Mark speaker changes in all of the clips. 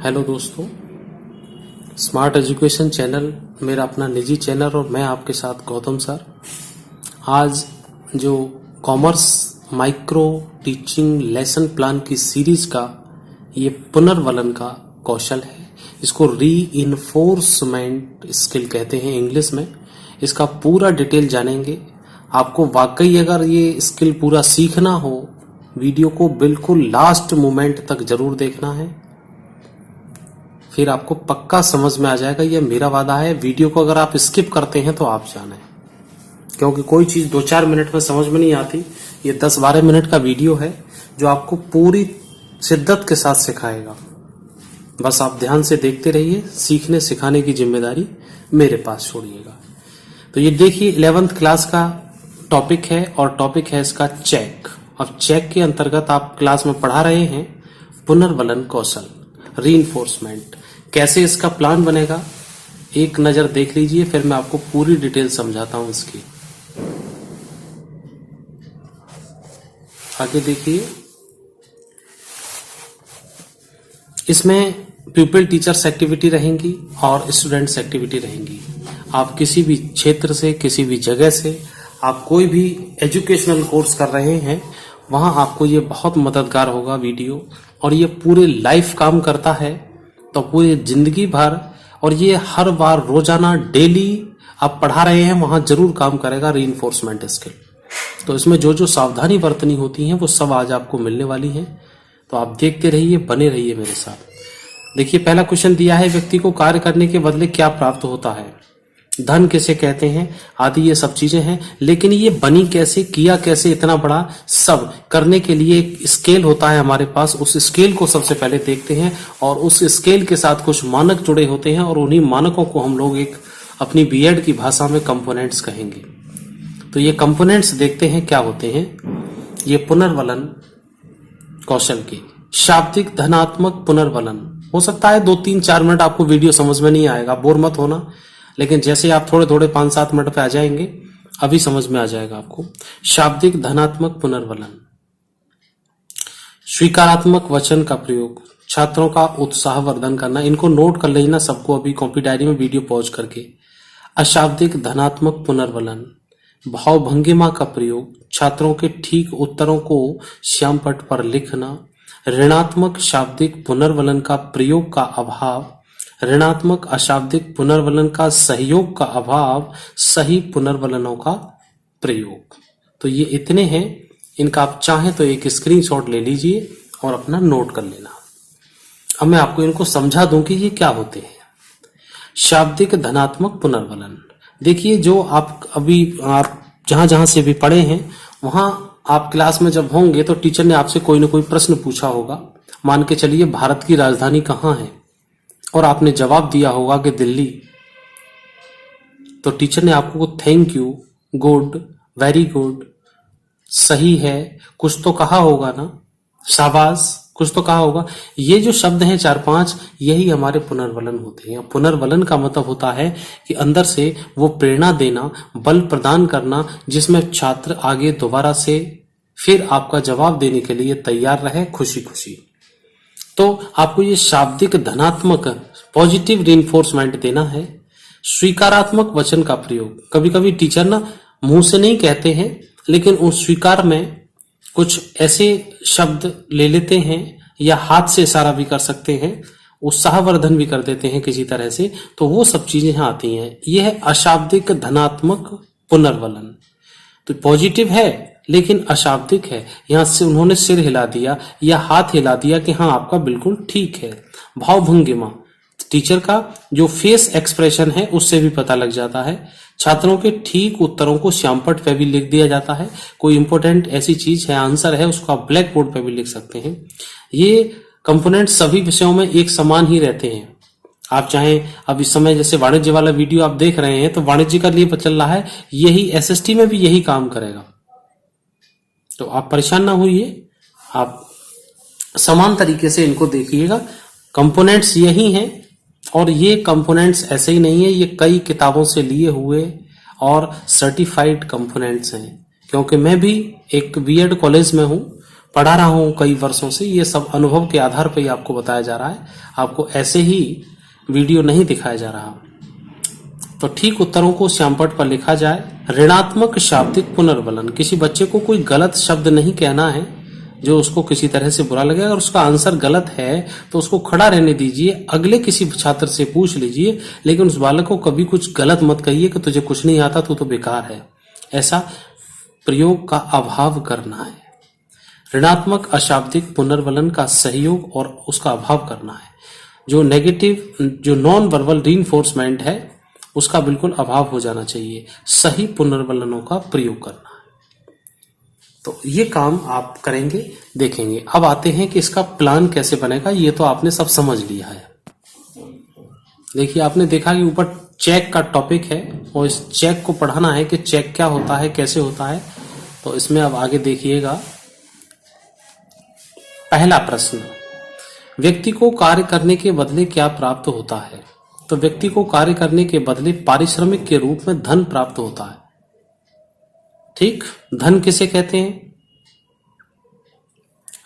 Speaker 1: Hello दोस्तों, smart education channel मेरा अपना निजी चैनल और मैं आपके साथ गौतम सर। आज जो commerce micro teaching lesson plan की सीरीज का ये पुनर्वलन का कौशल है, इसको रीइंफोर्समेंट स्किल कहते हैं इंग्लिश में। इसका पूरा डिटेल जानेंगे। आपको वाकई अगर ये स्किल पूरा सीखना हो, वीडियो को बिल्कुल लास्ट मोमेंट तक जरूर देखना है, फिर आपको पक्का समझ में आ जाएगा। ये मेरा वादा है। वीडियो को अगर आप स्किप करते हैं तो आप जाने, क्योंकि कोई चीज 2-4 मिनट में समझ में नहीं आती। ये 10-12 मिनट का वीडियो है जो आपको पूरी शिद्दत के साथ सिखाएगा। बस आप ध्यान से देखते रहिए। सीखने सिखाने की जिम्मेदारी मेरे पास छोड़िएगा। तो ये देखिए 11th क्लास का टॉपिक है और टॉपिक है इसका चेक। अब चेक के अंतर्गत आप क्लास में पढ़ा रहे हैं पुनर्वलन कौशल, रीइंफोर्समेंट। कैसे इसका प्लान बनेगा एक नजर देख लीजिए, फिर मैं आपको पूरी डिटेल समझाता हूं इसकी। आगे देखिए, इसमें प्यूपिल टीचर्स एक्टिविटी रहेंगी और स्टूडेंट्स एक्टिविटी रहेंगी। आप किसी भी क्षेत्र से, किसी भी जगह से, आप कोई भी एजुकेशनल कोर्स कर रहे हैं, वहां आपको ये बहुत मददगार होगा वीडियो। और ये पूरे लाइफ काम करता है, तो पूरी जिंदगी भर, और ये हर बार रोजाना डेली आप पढ़ा रहे हैं वहां जरूर काम करेगा रीइंफोर्समेंट स्किल। तो इसमें जो जो सावधानी बरतनी होती है वो सब आज आपको मिलने वाली है। तो आप देखते रहिए, बने रहिए मेरे साथ। देखिए पहला क्वेश्चन दिया है, व्यक्ति को कार्य करने के बदले क्या प्राप्त होता है? धन किसे कहते हैं आदि ये सब चीजें हैं। लेकिन ये बनी कैसे, किया कैसे, इतना बड़ा सब करने के लिए एक स्केल होता है हमारे पास। उस स्केल को सबसे पहले देखते हैं और उस स्केल के साथ कुछ मानक जुड़े होते हैं और उन्हीं मानकों को हम लोग एक अपनी बीएड की भाषा में कंपोनेंट्स कहेंगे। तो ये कंपोनेंट्स देखते हैं क्या होते हैं। ये पुनर्वलन कौशल के शाब्दिक धनात्मक पुनर्वलन। हो सकता है 2-3-4 मिनट आपको वीडियो समझ में नहीं आएगा, बोर मत होना। लेकिन जैसे आप थोड़े थोड़े 5-7 मिनट पे आ जाएंगे, अभी समझ में आ जाएगा आपको। शाब्दिक धनात्मक पुनर्वलन, स्वीकारात्मक वचन का प्रयोग, छात्रों का उत्साहवर्धन करना। इनको नोट कर लेना सबको अभी कॉपी डायरी में वीडियो पॉज करके। अशाब्दिक धनात्मक पुनर्वलन, भावभंगिमा का प्रयोग, छात्रों के ठीक उत्तरों को श्यामपट्ट पर लिखना। ऋणात्मक शाब्दिक पुनर्वलन का प्रयोग का अभाव, ऋणात्मक अशाब्दिक पुनर्वलन का सहयोग का अभाव, सही पुनर्वलनों का प्रयोग। तो ये इतने हैं। इनका आप चाहें तो एक स्क्रीनशॉट ले लीजिए और अपना नोट कर लेना। अब मैं आपको इनको समझा दूं कि ये क्या होते हैं। शाब्दिक धनात्मक पुनर्वलन, देखिए जो आप जहां जहां से भी पढ़े हैं, वहां आप क्लास में जब होंगे तो टीचर ने आपसे कोई ना कोई प्रश्न पूछा होगा। मान के चलिए भारत की राजधानी कहाँ है, और आपने जवाब दिया होगा कि दिल्ली। तो टीचर ने आपको thank you, good, very good, सही है, कुछ तो कहा होगा ना, शाबाश, कुछ तो कहा होगा। ये जो शब्द हैं 4-5, यही हमारे पुनर्वलन होते हैं। पुनर्वलन का मतलब होता है कि अंदर से वो प्रेरणा देना, बल प्रदान करना, जिसमें छात्र आगे दोबारा से फिर आपका जवाब देने के लिए तैयार रहे खुशी खुशी। तो आपको ये शाब्दिक धनात्मक पॉजिटिव रीइंफोर्समेंट देना है। स्वीकारात्मक वचन का प्रयोग, कभी कभी टीचर ना मुंह से नहीं कहते हैं, लेकिन उस स्वीकार में कुछ ऐसे शब्द ले लेते हैं या हाथ से इशारा भी कर सकते हैं, उत्साहवर्धन भी कर देते हैं किसी तरह से। तो वो सब चीजें यहाँ आती हैं। यह है अशाब्दिक धनात्मक पुनर्वलन। तो पॉजिटिव है लेकिन अशाब्दिक है। यहां से उन्होंने सिर हिला दिया या हाथ हिला दिया कि हाँ आपका बिल्कुल ठीक है। भावभंगिमा, टीचर का जो फेस एक्सप्रेशन है उससे भी पता लग जाता है। छात्रों के ठीक उत्तरों को श्यामपट्ट पे भी लिख दिया जाता है। कोई इंपॉर्टेंट ऐसी चीज है, आंसर है, उसको आप ब्लैक बोर्ड पे भी लिख सकते हैं। ये कंपोनेंट सभी विषयों में एक समान ही रहते हैं। आप चाहें, अब इस समय जैसे वाणिज्य वाला वीडियो आप देख रहे हैं, तो वाणिज्य का लिए चल रहा है, यही एसएसटी में भी यही काम करेगा। तो आप परेशान ना होइए, आप समान तरीके से इनको देखिएगा। कंपोनेंट्स यही हैं और ये कंपोनेंट्स ऐसे ही नहीं है, ये कई किताबों से लिए हुए और सर्टिफाइड कंपोनेंट्स हैं। क्योंकि मैं भी एक बीएड कॉलेज में हूं, पढ़ा रहा हूं कई वर्षों से, ये सब अनुभव के आधार पर ही आपको बताया जा रहा है, आपको ऐसे ही वीडियो नहीं दिखाया जा रहा। तो ठीक उत्तरों को श्यामपट्ट पर लिखा जाए। ऋणात्मक शाब्दिक पुनर्वलन, किसी बच्चे को कोई गलत शब्द नहीं कहना है जो उसको किसी तरह से बुरा लगे। अगर उसका आंसर गलत है तो उसको खड़ा रहने दीजिए, अगले किसी छात्र से पूछ लीजिए, लेकिन उस बालक को कभी कुछ गलत मत कहिए कि तुझे कुछ नहीं आता, तू तो बेकार है। ऐसा प्रयोग का अभाव करना है। ऋणात्मक अशाब्दिक पुनर्वलन का सहयोग और उसका अभाव करना है। जो नेगेटिव, जो नॉन वर्बल रीइंफोर्समेंट है, उसका बिल्कुल अभाव हो जाना चाहिए। सही पुनर्वलनों का प्रयोग करना है। तो ये काम आप करेंगे, देखेंगे। अब आते हैं कि इसका प्लान कैसे बनेगा। ये तो आपने सब समझ लिया है। देखिए, आपने देखा कि ऊपर चेक का टॉपिक है और इस चेक को पढ़ाना है कि चेक क्या होता है, कैसे होता है। तो इसमें अब आगे देखिएगा। पहला प्रश्न, व्यक्ति को कार्य करने के बदले क्या प्राप्त होता है? तो व्यक्ति को कार्य करने के बदले पारिश्रमिक के रूप में धन प्राप्त होता है। ठीक, धन किसे कहते हैं?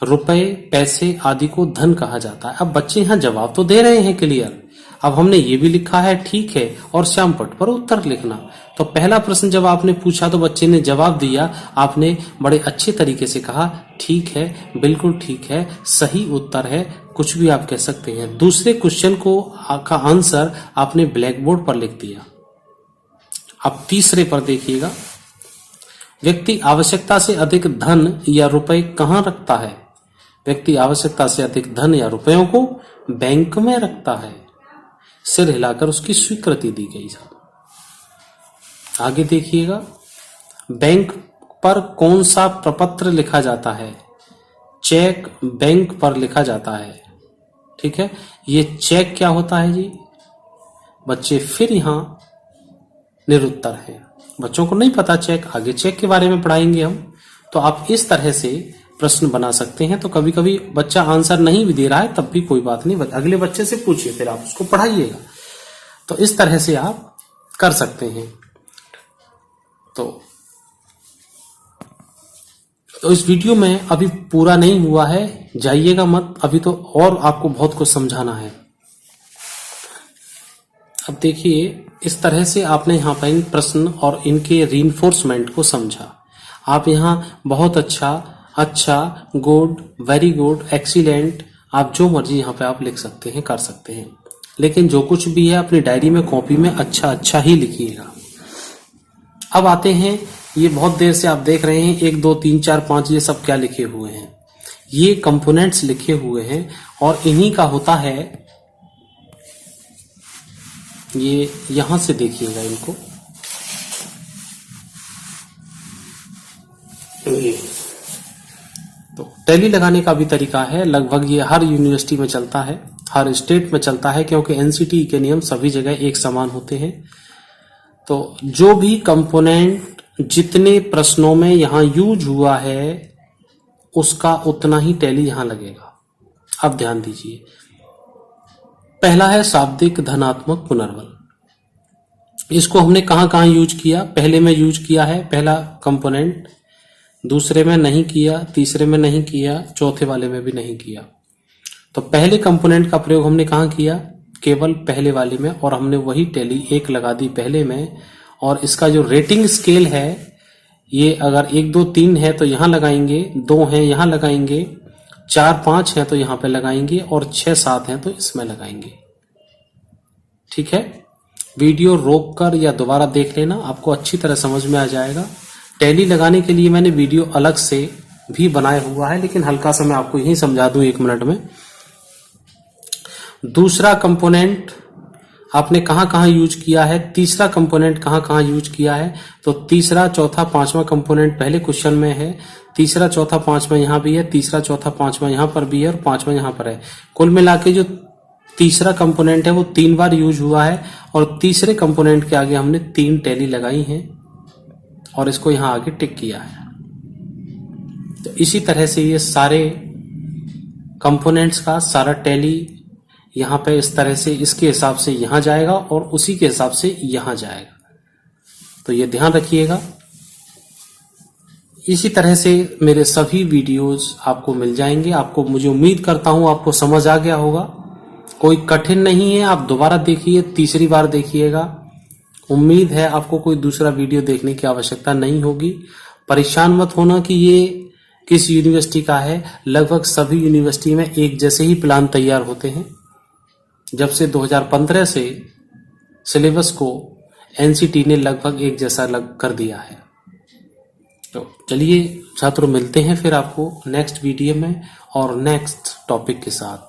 Speaker 1: रुपए, पैसे आदि को धन कहा जाता है। अब बच्चे यहां जवाब तो दे रहे हैं क्लियर। अब हमने ये भी लिखा है ठीक है, और श्यामपट्ट पर उत्तर लिखना। तो पहला प्रश्न जब आपने पूछा तो बच्चे ने जवाब दिया, आपने बड़े अच्छे तरीके से कहा ठीक है, बिल्कुल ठीक है, सही उत्तर है, कुछ भी आप कह सकते हैं। दूसरे क्वेश्चन को का आंसर आपने ब्लैक बोर्ड पर लिख दिया। अब तीसरे पर देखिएगा, व्यक्ति आवश्यकता से अधिक धन या रुपए कहाँ रखता है? व्यक्ति आवश्यकता से अधिक धन या रुपयों को बैंक में रखता है। सिर हिलाकर उसकी स्वीकृति दी गई। आगे देखिएगा, बैंक पर कौन सा प्रपत्र लिखा जाता है? चेक बैंक पर लिखा जाता है। ठीक है, ये चेक क्या होता है जी? बच्चे फिर यहां निरुत्तर हैं, बच्चों को नहीं पता चेक। आगे चेक के बारे में पढ़ाएंगे हम। तो आप इस तरह से प्रश्न बना सकते हैं। तो कभी कभी बच्चा आंसर नहीं भी दे रहा है तब भी कोई बात नहीं, अगले बच्चे से पूछिए, फिर आप उसको पढ़ाइएगा। तो इस तरह से आप कर सकते हैं। तो इस वीडियो में अभी पूरा नहीं हुआ है, जाइएगा मत, अभी तो और आपको बहुत कुछ समझाना है। अब देखिए, इस तरह से आपने यहाँ पर इन प्रश्न और इनके रीइंफोर्समेंट को समझा। आप यहाँ बहुत अच्छा, गुड, वेरी गुड, एक्सीलेंट, आप जो मर्जी यहाँ पे आप लिख सकते हैं, कर सकते हैं। लेकिन जो कुछ भी है अपनी डायरी में, कॉपी में अच्छा ही लिखिएगा। अब आते हैं, ये बहुत देर से आप देख रहे हैं 1 2 3 4 5 ये सब क्या लिखे हुए हैं? ये कंपोनेंट्स लिखे हुए हैं और इन्हीं का होता है, ये यहां से देखिएगा इनको, तो टैली लगाने का भी तरीका है। लगभग ये हर यूनिवर्सिटी में चलता है, हर स्टेट में चलता है, क्योंकि एनसीटी के नियम सभी जगह एक समान होते हैं। तो जो भी कंपोनेंट जितने प्रश्नों में यहां यूज हुआ है उसका उतना ही टैली यहां लगेगा। अब ध्यान दीजिए, पहला है शाब्दिक धनात्मक पुनर्बल। इसको हमने कहां यूज किया? पहले में यूज किया है, पहला कंपोनेंट, दूसरे में नहीं किया, तीसरे में नहीं किया, चौथे वाले में भी नहीं किया। तो पहले कंपोनेंट का प्रयोग हमने कहां किया? केवल पहले वाले में, और हमने वही टैली 1 लगा दी पहले में। और इसका जो रेटिंग स्केल है, ये अगर 1 2 3 है तो यहां लगाएंगे, 2 है यहां लगाएंगे, 4 5 है तो यहां पे लगाएंगे, और 6 7 है तो इसमें लगाएंगे। ठीक है, वीडियो रोककर या दोबारा देख लेना, आपको अच्छी तरह समझ में आ जाएगा। टैली लगाने के लिए मैंने वीडियो अलग से भी बनाया हुआ है, लेकिन हल्का सा मैं आपको यही समझा दूं 1 मिनट में। दूसरा कंपोनेंट आपने कहां यूज किया है, तीसरा कंपोनेंट कहां यूज किया है? तो तीसरा, चौथा, पांचवा कंपोनेंट पहले क्वेश्चन में है, तीसरा, चौथा, पांचवा यहां भी है, तीसरा, चौथा, पांचवा यहां पर भी है, और पांचवा यहां पर है। कुल मिला के जो तीसरा कंपोनेंट है वो 3 बार यूज हुआ है, और तीसरे कंपोनेंट के आगे हमने 3 टैली लगाई हैं और इसको यहां आगे टिक किया है। तो इसी तरह से ये सारे कंपोनेंट्स का सारा टैली यहां पे इस तरह से इसके हिसाब से यहां जाएगा और उसी के हिसाब से यहां जाएगा। तो ये ध्यान रखिएगा, इसी तरह से मेरे सभी वीडियोस आपको मिल जाएंगे। आपको, मुझे उम्मीद करता हूं आपको समझ आ गया होगा। कोई कठिन नहीं है, आप दोबारा देखिए, तीसरी बार देखिएगा। उम्मीद है आपको कोई दूसरा वीडियो देखने की आवश्यकता नहीं होगी। परेशान मत होना कि ये किस यूनिवर्सिटी का है। लगभग सभी यूनिवर्सिटी में एक जैसे ही प्लान तैयार होते हैं। जब से 2015 से सिलेबस को एनसीटी ने लगभग एक जैसा कर दिया है। तो चलिए छात्रों, मिलते हैं फिर आपको नेक्स्ट वीडियो में और नेक्स्ट टॉपिक के साथ।